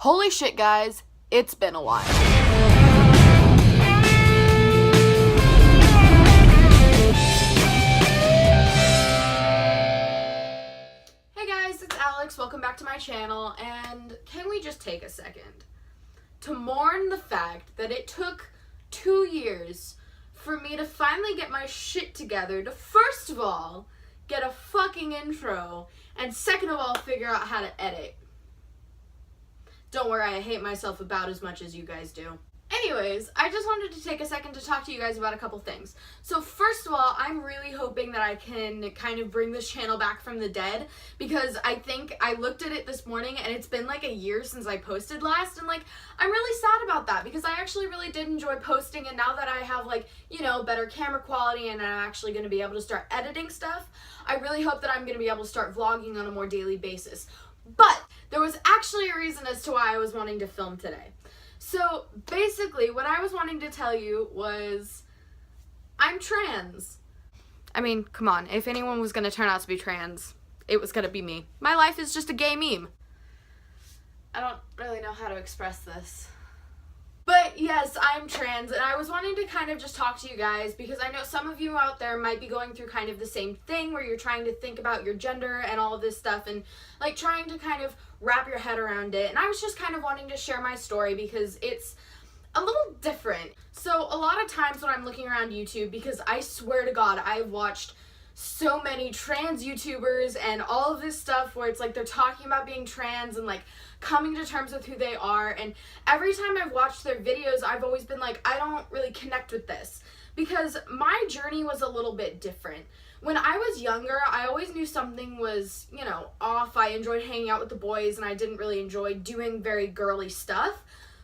Holy shit, guys, it's been a while. Hey guys, it's Alex. Welcome back to my channel, and can we just take a second to mourn the fact that it took 2 years for me to finally get my shit together to, first of all, get a fucking intro, and second of all, figure out how to edit. Don't worry, I hate myself about as much as you guys do. Anyways, I just wanted to take a second to talk to you guys about a couple things. So first of all, I'm really hoping that I can kind of bring this channel back from the dead, because I think I looked at it this morning and it's been like a year since I posted last, and like I'm really sad about that because I actually really did enjoy posting, and now that I have like, you know, better camera quality and I'm actually going to be able to start editing stuff, I really hope that I'm going to be able to start vlogging on a more daily basis. But there was actually a reason as to why I was wanting to film today. So basically what I was wanting to tell you was I'm trans. I mean, come on, if anyone was going to turn out to be trans, it was going to be me. My life is just a gay meme. I don't really know how to express this. But yes, I'm trans, and I was wanting to kind of just talk to you guys because I know some of you out there might be going through kind of the same thing where you're trying to think about your gender and all of this stuff and like trying to kind of wrap your head around it. And I was just kind of wanting to share my story because it's a little different. So a lot of times when I'm looking around YouTube, because I swear to God, I've watched so many trans YouTubers and all of this stuff where it's like they're talking about being trans and like coming to terms with who they are, and every time I've watched their videos I've always been like, I don't really connect with this because my journey was a little bit different. When I was younger, I always knew something was, you know, off. I enjoyed hanging out with the boys and I didn't really enjoy doing very girly stuff.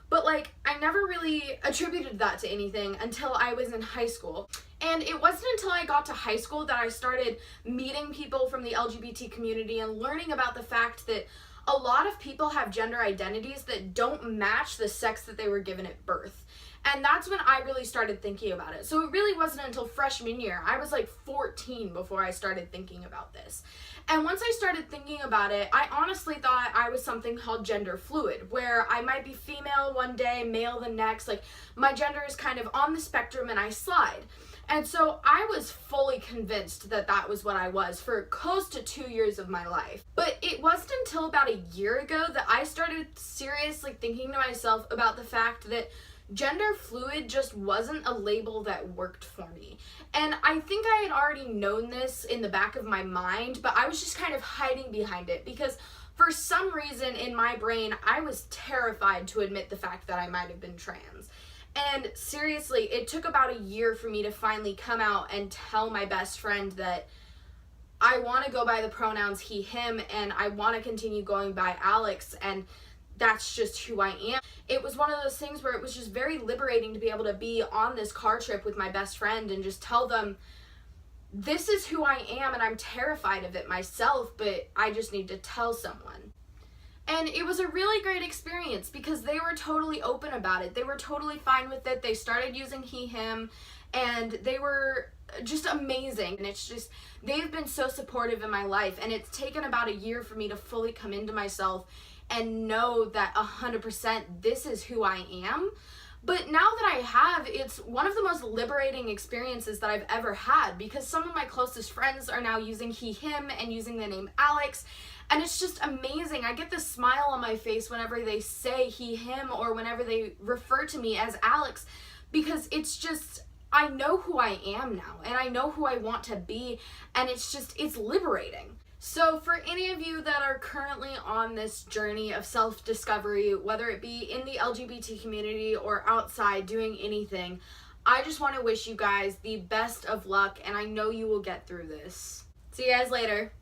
But like, I never really attributed that to anything until I was in high school. And it wasn't until I got to high school that I started meeting people from the LGBT community and learning about the fact that a lot of people have gender identities that don't match the sex that they were given at birth. And that's when I really started thinking about it. So it really wasn't until freshman year. I was like 14 before I started thinking about this. And once I started thinking about it, I honestly thought I was something called gender fluid, where I might be female one day, male the next. Like, my gender is kind of on the spectrum and I slide. And so I was fully convinced that that was what I was for close to 2 years of my life. But it wasn't until about a year ago that I started seriously thinking to myself about the fact that gender fluid just wasn't a label that worked for me. And I think I had already known this in the back of my mind, but I was just kind of hiding behind it because for some reason in my brain, I was terrified to admit the fact that I might have been trans. And seriously, it took about a year for me to finally come out and tell my best friend that I want to go by the pronouns he, him, and I want to continue going by Alex, and that's just who I am. It was one of those things where it was just very liberating to be able to be on this car trip with my best friend and just tell them, this is who I am and I'm terrified of it myself, but I just need to tell someone. And it was a really great experience because they were totally open about it. They were totally fine with it. They started using he, him, and they were just amazing. And it's just, they've been so supportive in my life, and it's taken about a year for me to fully come into myself and know that 100% this is who I am. But now that I have, it's one of the most liberating experiences that I've ever had because some of my closest friends are now using he, him and using the name Alex, and it's just amazing. I get this smile on my face whenever they say he, him, or whenever they refer to me as Alex, because it's just, I know who I am now and I know who I want to be, and it's just, it's liberating. So for any of you that are currently on this journey of self-discovery, whether it be in the LGBT community or outside doing anything, I just want to wish you guys the best of luck, and I know you will get through this. See you guys later.